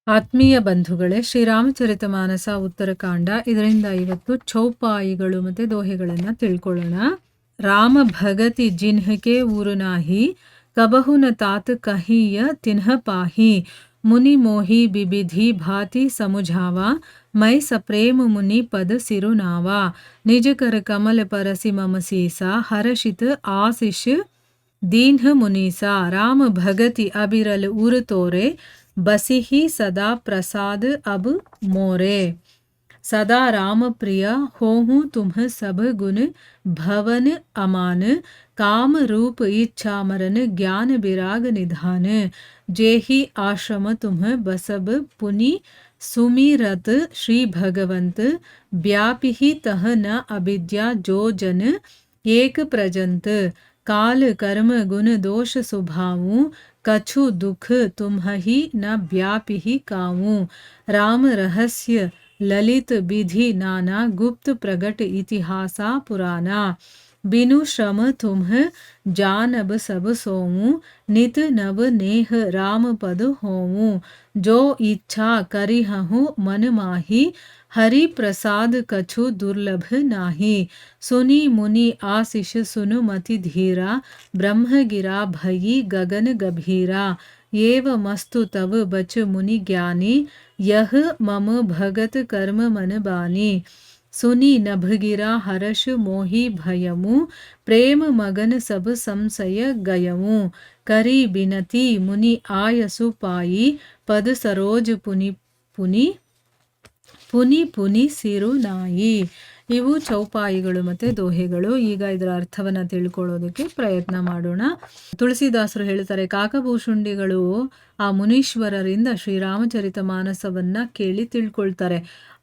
ಆತ್ಮೀಯ ಬಂಧುಗಳೇ, ಶ್ರೀರಾಮಚರಿತ ಮಾನಸ ಉತ್ತರಕಾಂಡ, ಇದರಿಂದ ಇವತ್ತು ಚೌಪಾಯಿಗಳು ಮತ್ತು ದೋಹೆಗಳನ್ನು ತಿಳ್ಕೊಳ್ಳೋಣ. ರಾಮ ಭಗತಿ ಜಿನ್ಹಕೆ ಊರುನಾಹಿ, ಕಬಹುನ ತಾತ್ ಕಹಿಯ ತಿನ್ಹ ಪಾಹಿ, ಮುನಿ ಮೋಹಿ ಬಿಬಿಧಿ ಭಾತಿ ಸಮುझावा, ಮೈ ಸಪ್ರೇಮ ಮುನಿ ಪದ ಸಿರುನಾವಾ, ನಿಜ ಕರ ಕಮಲ ಪರಸಿ ಮಮ ಸೀಸಾ, ಹರ್ಷಿತ ಆಶಿಷ दीन्ह मुनीसा, राम भगति अबिरल उर तोरे, बसिही सदा प्रसाद अब मोरे, सदा राम प्रिय होहूँ तुम्ह सब गुण भवन अमान, काम रूप इच्छा मरन ज्ञान विराग निधान, जेहि आश्रम तुम्ह बसब पुनि सुमिरत श्री भगवंत, व्यापिही तह न अविद्या जो जन एक प्रजंत, काल कर्म गुण दोष सुभाऊं, कछु दुख तुम्हि न व्यापिही काऊं, राम रहस्य ललित विधि नाना, गुप्त प्रगट इतिहासा पुराना, बिनु श्रम तुम्ह जानब सब सोऊं, नित नव नेह राम पद होऊं, जो इच्छा करिहूँ मन माही, हरि प्रसाद कछु दुर्लभ नाही, सुनी मुनि आशीष सुनु मति धीरा, ब्रह्म गिरा भयी गगन गभीरा, एव मस्तु तव बच मुनि ज्ञानी, यह मम भगत कर्म मन बानी, सुनी नभगिरा हर्ष मोहि भयमु, प्रेम मगन सब संशय गयमु, करी बिनती मुनि आयसु पाई, पद सरोज पुनि पुनि ಪುನಿ ಪುನಿ ಸಿರುನಾಯಿ. ಇವು ಚೌಪಾಯಿಗಳು ಮತ್ತು ದೋಹೆಗಳು. ಈಗ ಇದರ ಅರ್ಥವನ್ನು ತಿಳ್ಕೊಳ್ಳೋದಕ್ಕೆ ಪ್ರಯತ್ನ ಮಾಡೋಣ. ತುಳಸಿದಾಸರು ಹೇಳ್ತಾರೆ, ಕಾಕಭೂಷುಂಡಿಗಳು ಆ ಮುನೀಶ್ವರರಿಂದ ಶ್ರೀರಾಮಚರಿತ ಮಾನಸವನ್ನು ಕೇಳಿ ತಿಳ್ಕೊಳ್ತಾರೆ.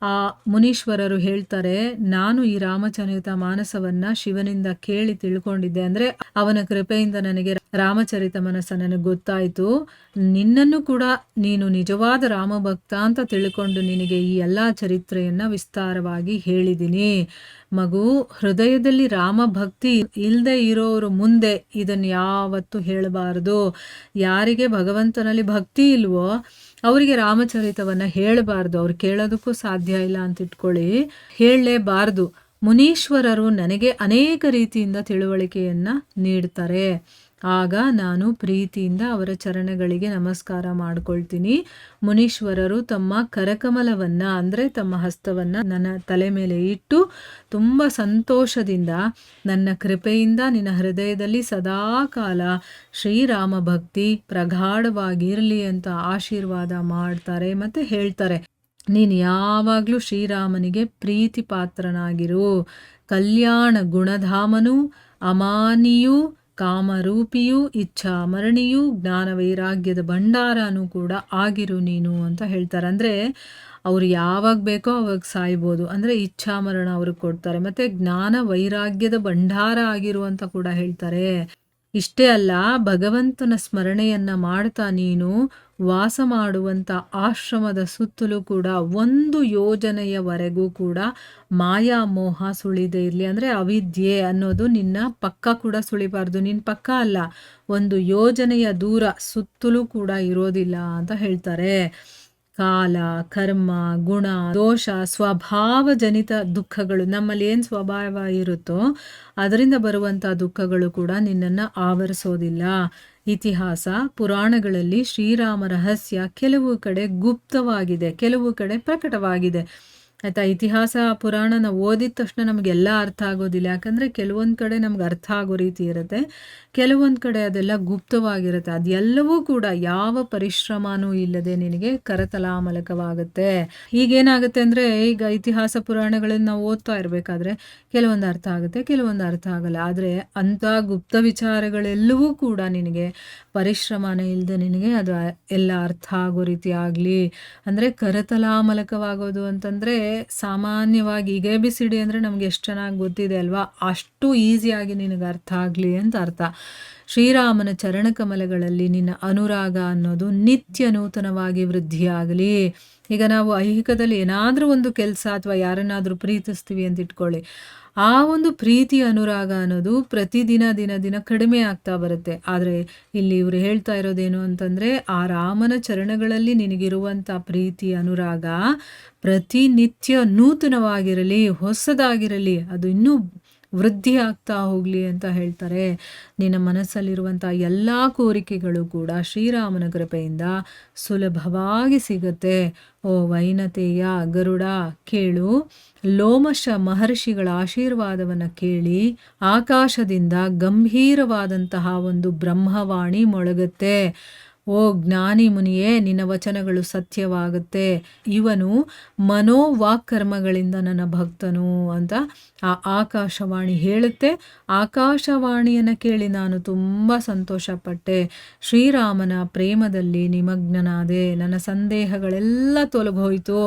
ಆ ಮುನೀಶ್ವರರು ಹೇಳ್ತಾರೆ, ನಾನು ಈ ರಾಮಚರಿತ ಮಾನಸವನ್ನು ಶಿವನಿಂದ ಕೇಳಿ ತಿಳ್ಕೊಂಡಿದ್ದೆ, ಅಂದರೆ ಅವನ ಕೃಪೆಯಿಂದ ನನಗೆ ರಾಮಚರಿತ ಮಾನಸ ನನಗೆ ಗೊತ್ತಾಯಿತು. ನಿನ್ನನ್ನು ಕೂಡ ನೀನು ನಿಜವಾದ ರಾಮಭಕ್ತ ಅಂತ ತಿಳ್ಕೊಂಡು ನಿನಗೆ ಈ ಎಲ್ಲ ಚರಿತ್ರೆಯನ್ನು ವಿಸ್ತಾರವಾಗಿ ಹೇಳಿದ್ದೀನಿ. ಮಗು, ಹೃದಯದಲ್ಲಿ ರಾಮಭಕ್ತಿ ಇಲ್ಲದೆ ಇರೋರು ಮುಂದೆ ಇದನ್ನು ಯಾವತ್ತೂ ಹೇಳಬಾರ್ದು. ಯಾರಿಗೆ ಭಗವಂತನಲ್ಲಿ ಭಕ್ತಿ ಇಲ್ವೋ ಅವರಿಗೆ ರಾಮಚರಿತವನ್ನು ಹೇಳಬಾರ್ದು. ಅವ್ರು ಕೇಳೋದಕ್ಕೂ ಸಾಧ್ಯ ಇಲ್ಲ ಅಂತ ಇಟ್ಕೊಳ್ಳಿ, ಹೇಳಲೇಬಾರ್ದು. ಮುನೀಶ್ವರರು ನನಗೆ ಅನೇಕ ರೀತಿಯಿಂದ ತಿಳುವಳಿಕೆಯನ್ನು ನೀಡ್ತಾರೆ. ಆಗ ನಾನು ಪ್ರೀತಿಯಿಂದ ಅವರ ಚರಣಗಳಿಗೆ ನಮಸ್ಕಾರ ಮಾಡ್ಕೊಳ್ತೀನಿ. ಮುನೀಶ್ವರರು ತಮ್ಮ ಕರಕಮಲವನ್ನು, ಅಂದರೆ ತಮ್ಮ ಹಸ್ತವನ್ನು ನನ್ನ ತಲೆ ಮೇಲೆ ಇಟ್ಟು ತುಂಬ ಸಂತೋಷದಿಂದ ನನ್ನ ಕೃಪೆಯಿಂದ ನಿನ್ನ ಹೃದಯದಲ್ಲಿ ಸದಾ ಕಾಲ ಶ್ರೀರಾಮ ಭಕ್ತಿ ಪ್ರಗಾಢವಾಗಿರಲಿ ಅಂತ ಆಶೀರ್ವಾದ ಮಾಡ್ತಾರೆ ಮತ್ತು ಹೇಳ್ತಾರೆ, ನೀನು ಯಾವಾಗಲೂ ಶ್ರೀರಾಮನಿಗೆ ಪ್ರೀತಿ ಪಾತ್ರನಾಗಿರು, ಕಲ್ಯಾಣ ಗುಣಧಾಮನು, ಅಮಾನಿಯೂ, ಕಾಮರೂಪಿಯೂ, ಇಚ್ಛಾಮರಣಿಯೂ, ಜ್ಞಾನ ವೈರಾಗ್ಯದ ಭಂಡಾರನೂ ಕೂಡ ಆಗಿರು ನೀನು ಅಂತ ಹೇಳ್ತಾರೆ. ಅಂದರೆ ಅವ್ರು ಯಾವಾಗ ಬೇಕೋ ಅವಾಗ ಸಾಯ್ಬೋದು, ಅಂದರೆ ಇಚ್ಛಾಮರಣ ಅವ್ರಿಗೆ ಕೊಡ್ತಾರೆ, ಮತ್ತು ಜ್ಞಾನ ವೈರಾಗ್ಯದ ಭಂಡಾರ ಆಗಿರು ಅಂತ ಕೂಡ ಹೇಳ್ತಾರೆ. ಇಷ್ಟೇ ಅಲ್ಲ, ಭಗವಂತನ ಸ್ಮರಣೆಯನ್ನು ಮಾಡ್ತಾ ನೀನು ವಾಸ ಮಾಡುವಂಥ ಆಶ್ರಮದ ಸುತ್ತಲೂ ಕೂಡ 1 ಯೋಜನೆಯವರೆಗೂ ಕೂಡ ಮಾಯಾ ಮೋಹ ಸುಳಿದೇ ಇರಲಿ, ಅಂದರೆ ಅವಿದ್ಯೆ ಅನ್ನೋದು ನಿನ್ನ ಪಕ್ಕ ಕೂಡ ಸುಳಿಬಾರ್ದು. ನಿನ್ನ ಪಕ್ಕ ಅಲ್ಲ, 1 ಯೋಜನೆಯ ದೂರ ಸುತ್ತಲೂ ಕೂಡ ಇರೋದಿಲ್ಲ ಅಂತ ಹೇಳ್ತಾರೆ. ಕಾಲ, ಕರ್ಮ, ಗುಣ, ದೋಷ, ಸ್ವಭಾವಜನಿತ ದುಃಖಗಳು, ನಮ್ಮಲ್ಲಿ ಏನು ಸ್ವಭಾವ ಇರುತ್ತೋ ಅದರಿಂದ ಬರುವಂಥ ದುಃಖಗಳು ಕೂಡ ನಿನ್ನನ್ನು ಆವರಿಸೋದಿಲ್ಲ. ಇತಿಹಾಸ ಪುರಾಣಗಳಲ್ಲಿ ಶ್ರೀರಾಮ ರಹಸ್ಯ ಕೆಲವು ಕಡೆ ಗುಪ್ತವಾಗಿದೆ, ಕೆಲವು ಕಡೆ ಪ್ರಕಟವಾಗಿದೆ. ಆಯಿತಾ? ಇತಿಹಾಸ ಪುರಾಣ ನಾವು ಓದಿದ ತಕ್ಷಣ ನಮಗೆಲ್ಲ ಅರ್ಥ ಆಗೋದಿಲ್ಲ, ಯಾಕಂದರೆ ಕೆಲವೊಂದು ಕಡೆ ನಮ್ಗೆ ಅರ್ಥ ಆಗೋ ರೀತಿ ಇರುತ್ತೆ, ಕೆಲವೊಂದು ಕಡೆ ಅದೆಲ್ಲ ಗುಪ್ತವಾಗಿರುತ್ತೆ. ಅದೆಲ್ಲವೂ ಕೂಡ ಯಾವ ಪರಿಶ್ರಮನೂ ಇಲ್ಲದೆ ನಿನಗೆ ಕರತಲಾಮಲಕವಾಗುತ್ತೆ. ಈಗೇನಾಗುತ್ತೆ ಅಂದರೆ, ಈಗ ಇತಿಹಾಸ ಪುರಾಣಗಳನ್ನು ನಾವು ಓದ್ತಾ ಇರಬೇಕಾದ್ರೆ ಕೆಲವೊಂದು ಅರ್ಥ ಆಗುತ್ತೆ, ಕೆಲವೊಂದು ಅರ್ಥ ಆಗಲ್ಲ. ಆದರೆ ಅಂಥ ಗುಪ್ತ ವಿಚಾರಗಳೆಲ್ಲವೂ ಕೂಡ ನಿನಗೆ ಪರಿಶ್ರಮನೇ ಇಲ್ಲದೆ ನಿನಗೆ ಅದು ಎಲ್ಲ ಅರ್ಥ ಆಗೋ ರೀತಿ ಆಗಲಿ. ಅಂದರೆ ಕರತಲಾಮಲಕವಾಗೋದು ಅಂತಂದರೆ ಸಾಮಾನ್ಯವಾಗಿ ಈಗ ABCD ಅಂದರೆ ನಮ್ಗೆ ಎಷ್ಟು ಚೆನ್ನಾಗಿ ಗೊತ್ತಿದೆ ಅಲ್ವಾ, ಅಷ್ಟು ಈಸಿಯಾಗಿ ನಿನಗೆ ಅರ್ಥ ಆಗಲಿ ಅಂತ ಅರ್ಥ. ಶ್ರೀರಾಮನ ಚರಣಕಮಲಗಳಲ್ಲಿ ನಿನ್ನ ಅನುರಾಗ ಅನ್ನೋದು ನಿತ್ಯ ನೂತನವಾಗಿ ವೃದ್ಧಿಯಾಗಲಿ. ಈಗ ನಾವು ಐಹಿಕದಲ್ಲಿ ಏನಾದರೂ ಒಂದು ಕೆಲಸ ಅಥವಾ ಯಾರನ್ನಾದರೂ ಪ್ರೀತಿಸ್ತೀವಿ ಅಂತ ಇಟ್ಕೊಳ್ಳಿ, ಆ ಒಂದು ಪ್ರೀತಿ ಅನುರಾಗ ಅನ್ನೋದು ಪ್ರತಿದಿನ ದಿನ ದಿನ ಕಡಿಮೆ ಆಗ್ತಾ ಬರುತ್ತೆ. ಆದರೆ ಇಲ್ಲಿ ಇವರು ಹೇಳ್ತಾ ಇರೋದೇನು ಅಂತಂದರೆ, ಆ ರಾಮನ ಚರಣಗಳಲ್ಲಿ ನಿನಗಿರುವಂಥ ಪ್ರೀತಿ ಅನುರಾಗ ಪ್ರತಿನಿತ್ಯ ನೂತನವಾಗಿರಲಿ, ಹೊಸದಾಗಿರಲಿ, ಅದು ಇನ್ನೂ ವೃದ್ಧಿ ಆಗ್ತಾ ಹೋಗಲಿ ಅಂತ ಹೇಳ್ತಾರೆ. ನಿನ್ನ ಮನಸ್ಸಲ್ಲಿರುವಂಥ ಎಲ್ಲ ಕೋರಿಕೆಗಳು ಕೂಡ ಶ್ರೀರಾಮನ ಕೃಪೆಯಿಂದ ಸುಲಭವಾಗಿ ಸಿಗುತ್ತೆ. ಓ ವೈನತೆಯ ಗರುಡ ಕೇಳು, ಲೋಮಶ ಮಹರ್ಷಿಗಳ ಆಶೀರ್ವಾದವನ್ನು ಕೇಳಿ ಆಕಾಶದಿಂದ ಗಂಭೀರವಾದಂತಹ ಒಂದು ಬ್ರಹ್ಮವಾಣಿ ಮೊಳಗುತ್ತೆ. ಓ ಜ್ಞಾನಿ ಮುನಿಯೇ, ನಿನ್ನ ವಚನಗಳು ಸತ್ಯವಾಗುತ್ತೆ. ಇವನು ಮನೋವಾಕ್ಕರ್ಮಗಳಿಂದ ನನ್ನ ಭಕ್ತನು ಅಂತ ಆ ಆಕಾಶವಾಣಿ ಹೇಳುತ್ತೆ. ಆಕಾಶವಾಣಿಯನ್ನು ಕೇಳಿ ನಾನು ತುಂಬ ಸಂತೋಷಪಟ್ಟೆ. ಶ್ರೀರಾಮನ ಪ್ರೇಮದಲ್ಲಿ ನಿಮಗ್ನನಾದೆ. ನನ್ನ ಸಂದೇಹಗಳೆಲ್ಲ ತೊಲಗೋಯ್ತು.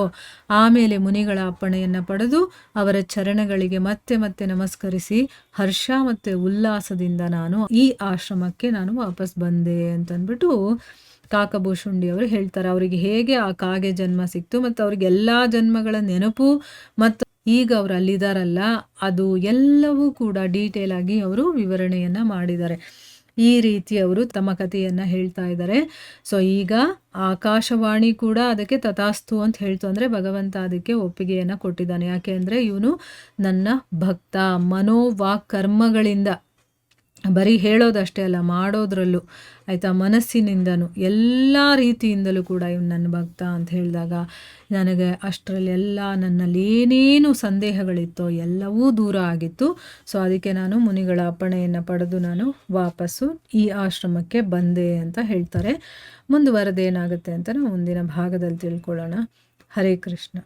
ಆಮೇಲೆ ಮುನಿಗಳ ಅಪ್ಪಣೆಯನ್ನು ಪಡೆದು ಅವರ ಚರಣಗಳಿಗೆ ಮತ್ತೆ ಮತ್ತೆ ನಮಸ್ಕರಿಸಿ ಹರ್ಷ ಮತ್ತು ಉಲ್ಲಾಸದಿಂದ ನಾನು ಈ ಆಶ್ರಮಕ್ಕೆ ನಾನು ವಾಪಸ್ ಬಂದೆ ಅಂತಂದ್ಬಿಟ್ಟು ಕಾಕಭೂಷುಂಡಿ ಅವರು ಹೇಳ್ತಾರೆ. ಅವರಿಗೆ ಹೇಗೆ ಆ ಕಾಗೆ ಜನ್ಮ ಸಿಕ್ತು ಮತ್ತು ಅವ್ರಿಗೆ ಎಲ್ಲ ಜನ್ಮಗಳ ನೆನಪು ಮತ್ತು ಈಗ ಅವರು ಅಲ್ಲಿದ್ದಾರಲ್ಲ, ಅದು ಎಲ್ಲವೂ ಕೂಡ ಡೀಟೇಲ್ ಆಗಿ ಅವರು ವಿವರಣೆಯನ್ನು ಮಾಡಿದ್ದಾರೆ. ಈ ರೀತಿ ಅವರು ತಮ್ಮ ಕಥೆಯನ್ನು ಹೇಳ್ತಾ ಇದ್ದಾರೆ. ಸೊ ಈಗ ಆಕಾಶವಾಣಿ ಕೂಡ ಅದಕ್ಕೆ ತಥಾಸ್ತು ಅಂತ ಹೇಳ್ತು. ಅಂದರೆ ಭಗವಂತ ಅದಕ್ಕೆ ಒಪ್ಪಿಗೆಯನ್ನು ಕೊಟ್ಟಿದ್ದಾನೆ. ಯಾಕೆ ಅಂದರೆ ಇವನು ನನ್ನ ಭಕ್ತ. ಮನೋವಾಕ್ಕರ್ಮಗಳಿಂದ, ಬರೀ ಹೇಳೋದಷ್ಟೇ ಅಲ್ಲ, ಮಾಡೋದ್ರಲ್ಲೂ ಆಯಿತಾ, ಮನಸ್ಸಿನಿಂದನೂ ಎಲ್ಲ ರೀತಿಯಿಂದಲೂ ಕೂಡ ಇವನು ನನ್ನ ಭಕ್ತ ಅಂತ ಹೇಳಿದಾಗ ನನಗೆ ಅಷ್ಟರಲ್ಲೆಲ್ಲ ನನ್ನಲ್ಲಿ ಏನೇನು ಸಂದೇಹಗಳಿತ್ತೋ ಎಲ್ಲವೂ ದೂರ ಆಗಿತ್ತು. ಸೊ ಅದಕ್ಕೆ ನಾನು ಮುನಿಗಳ ಅಪ್ಪಣೆಯನ್ನು ಪಡೆದು ನಾನು ವಾಪಸ್ಸು ಈ ಆಶ್ರಮಕ್ಕೆ ಬಂದೆ ಅಂತ ಹೇಳ್ತಾರೆ. ಮುಂದುವರೆದೇನಾಗುತ್ತೆ ಅಂತ ನಾವು ಮುಂದಿನ ಭಾಗದಲ್ಲಿ ತಿಳ್ಕೊಳ್ಳೋಣ. ಹರೇ ಕೃಷ್ಣ.